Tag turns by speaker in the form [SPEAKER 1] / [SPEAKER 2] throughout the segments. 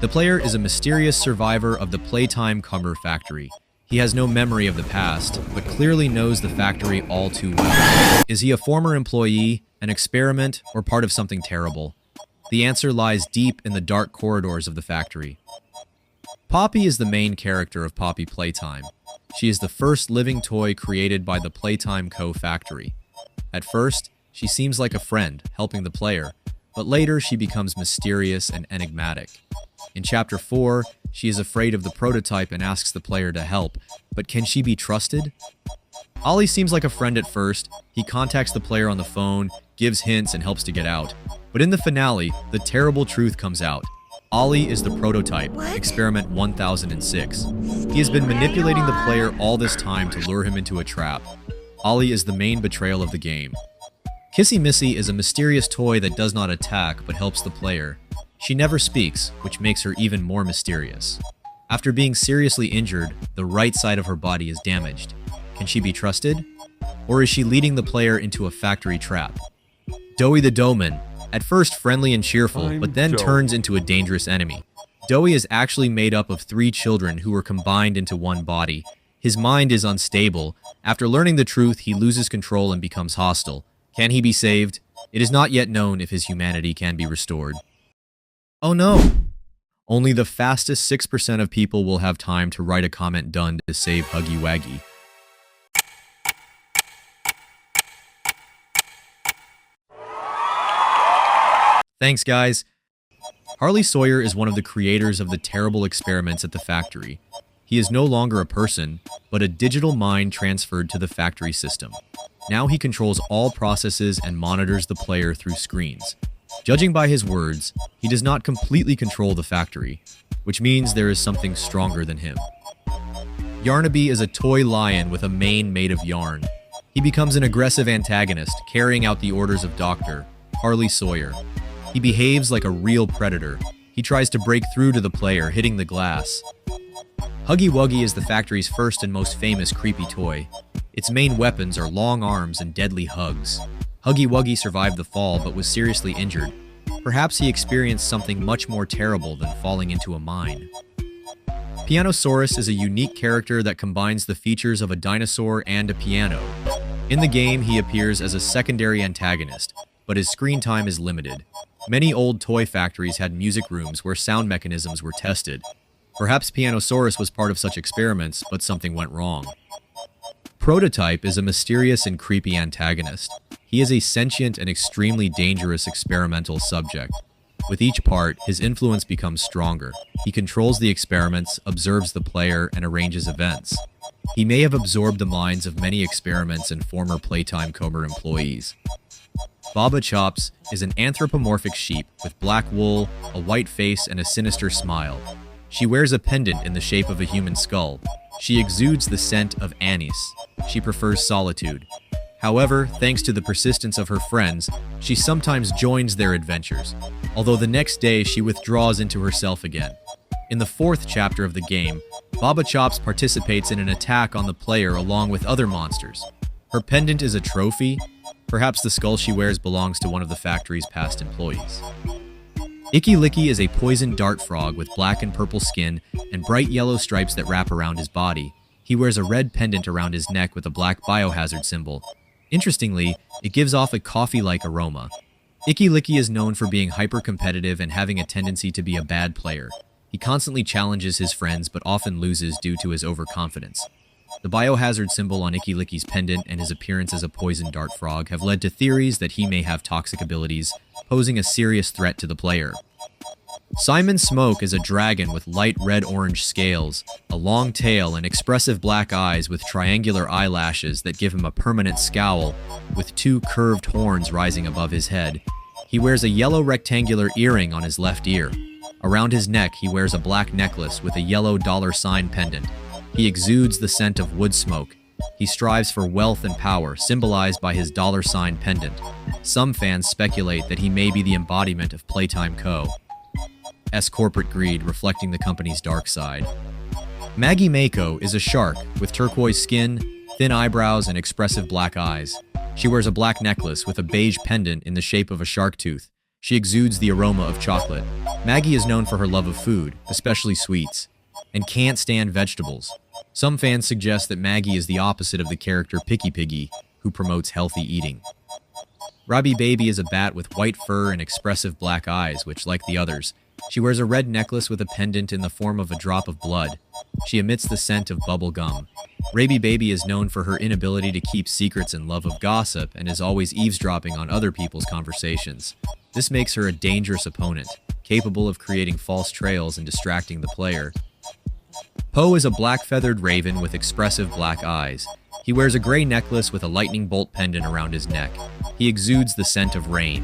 [SPEAKER 1] The player is a mysterious survivor of the Playtime Cumber factory. He has no memory of the past, but clearly knows the factory all too well. Is he a former employee, an experiment, or part of something terrible? The answer lies deep in the dark corridors of the factory. Poppy is the main character of Poppy Playtime. She is the first living toy created by the Playtime Co. factory. At first, she seems like a friend, helping the player, but later she becomes mysterious and enigmatic. In Chapter 4, she is afraid of the prototype and asks the player to help, but can she be trusted? Ollie seems like a friend at first. He contacts the player on the phone, gives hints, and helps to get out. But in the finale, the terrible truth comes out. Ollie is the prototype, Experiment 1006. He has been manipulating the player all this time to lure him into a trap. Ollie is the main betrayal of the game. Kissy Missy is a mysterious toy that does not attack but helps the player. She never speaks, which makes her even more mysterious. After being seriously injured, the right side of her body is damaged. Can she be trusted? Or is she leading the player into a factory trap? Doey the Doughman, at first friendly and cheerful, but then turns into a dangerous enemy. Doey is actually made up of 3 children who were combined into one body. His mind is unstable. After learning the truth, he loses control and becomes hostile. Can he be saved? It is not yet known if his humanity can be restored. Oh no! Only the fastest 6% of people will have time to write a comment done to save Huggy Wuggy. Thanks, guys. Harley Sawyer is one of the creators of the terrible experiments at the factory. He is no longer a person, but a digital mind transferred to the factory system. Now he controls all processes and monitors the player through screens. Judging by his words, he does not completely control the factory, which means there is something stronger than him. Yarnaby is a toy lion with a mane made of yarn. He becomes an aggressive antagonist, carrying out the orders of Dr. Harley Sawyer. He behaves like a real predator. He tries to break through to the player, hitting the glass. Huggy Wuggy is the factory's first and most famous creepy toy. Its main weapons are long arms and deadly hugs. Huggy Wuggy survived the fall but was seriously injured. Perhaps he experienced something much more terrible than falling into a mine. Pianosaurus is a unique character that combines the features of a dinosaur and a piano. In the game, he appears as a secondary antagonist, but his screen time is limited. Many old toy factories had music rooms where sound mechanisms were tested. Perhaps Pianosaurus was part of such experiments, but something went wrong. Prototype is a mysterious and creepy antagonist. He is a sentient and extremely dangerous experimental subject. With each part, his influence becomes stronger. He controls the experiments, observes the player, and arranges events. He may have absorbed the minds of many experiments and former Playtime Comer employees. Baba Chops is an anthropomorphic sheep with black wool, a white face, and a sinister smile. She wears a pendant in the shape of a human skull. She exudes the scent of anise. She prefers solitude. However, thanks to the persistence of her friends, she sometimes joins their adventures, although the next day she withdraws into herself again. In the 4th chapter of the game, Baba Chops participates in an attack on the player along with other monsters. Her pendant is a trophy. Perhaps the skull she wears belongs to one of the factory's past employees. Licky is a poison dart frog with black and purple skin and bright yellow stripes that wrap around his body. He wears a red pendant around his neck with a black biohazard symbol. Interestingly, it gives off a coffee-like aroma. Licky is known for being hyper-competitive and having a tendency to be a bad player. He constantly challenges his friends but often loses due to his overconfidence. The biohazard symbol on Licky's pendant and his appearance as a poison dart frog have led to theories that he may have toxic abilities, posing a serious threat to the player. Simon Smoke is a dragon with light red-orange scales, a long tail, and expressive black eyes with triangular eyelashes that give him a permanent scowl, with 2 curved horns rising above his head. He wears a yellow rectangular earring on his left ear. Around his neck, he wears a black necklace with a yellow $ pendant. He exudes the scent of wood smoke. He strives for wealth and power, symbolized by his $ pendant. Some fans speculate that he may be the embodiment of Playtime Co.'s corporate greed, reflecting the company's dark side. Maggie Mako is a shark with turquoise skin, thin eyebrows, and expressive black eyes. She wears a black necklace with a beige pendant in the shape of a shark tooth. She exudes the aroma of chocolate. Maggie is known for her love of food, especially sweets, and can't stand vegetables. Some fans suggest that Maggie is the opposite of the character Picky Piggy, who promotes healthy eating. Rabie Baby is a bat with white fur and expressive black eyes, which, like the others, she wears a red necklace with a pendant in the form of a drop of blood. She emits the scent of bubble gum. Rabie Baby is known for her inability to keep secrets and love of gossip and is always eavesdropping on other people's conversations. This makes her a dangerous opponent, capable of creating false trails and distracting the player. Poe is a black-feathered raven with expressive black eyes. He wears a gray necklace with a lightning bolt pendant around his neck. He exudes the scent of rain.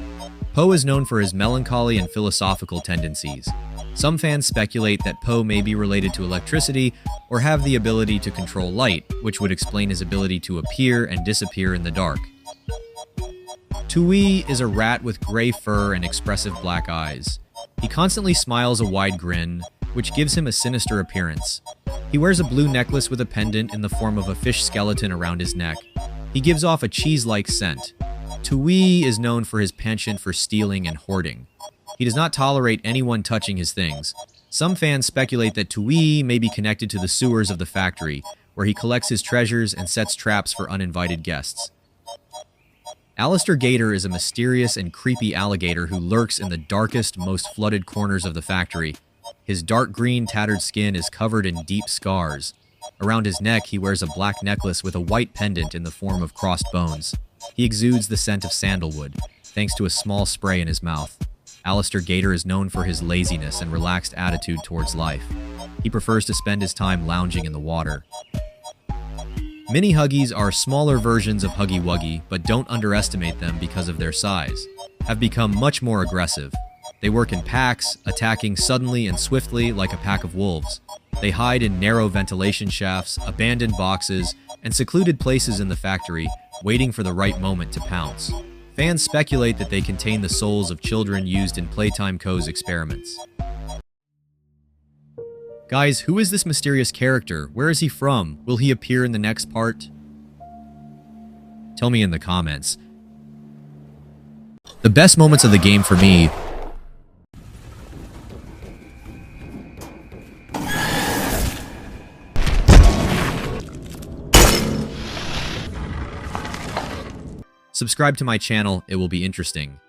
[SPEAKER 1] Poe is known for his melancholy and philosophical tendencies. Some fans speculate that Poe may be related to electricity or have the ability to control light, which would explain his ability to appear and disappear in the dark. Touille is a rat with gray fur and expressive black eyes. He constantly smiles a wide grin, which gives him a sinister appearance. He wears a blue necklace with a pendant in the form of a fish skeleton around his neck. He gives off a cheese-like scent. Touille is known for his penchant for stealing and hoarding. He does not tolerate anyone touching his things. Some fans speculate that Touille may be connected to the sewers of the factory, where he collects his treasures and sets traps for uninvited guests. Allister Gator is a mysterious and creepy alligator who lurks in the darkest, most flooded corners of the factory. His dark green, tattered skin is covered in deep scars. Around his neck, he wears a black necklace with a white pendant in the form of crossed bones. He exudes the scent of sandalwood, thanks to a small spray in his mouth. Allister Gator is known for his laziness and relaxed attitude towards life. He prefers to spend his time lounging in the water. Mini Huggies are smaller versions of Huggy Wuggy, but don't underestimate them because of their size. Have become much more aggressive. They work in packs, attacking suddenly and swiftly like a pack of wolves. They hide in narrow ventilation shafts, abandoned boxes, and secluded places in the factory, waiting for the right moment to pounce. Fans speculate that they contain the souls of children used in Playtime Co.'s experiments. Guys, who is this mysterious character? Where is he from? Will he appear in the next part? Tell me in the comments. The best moments of the game for me subscribe to my channel, it will be interesting.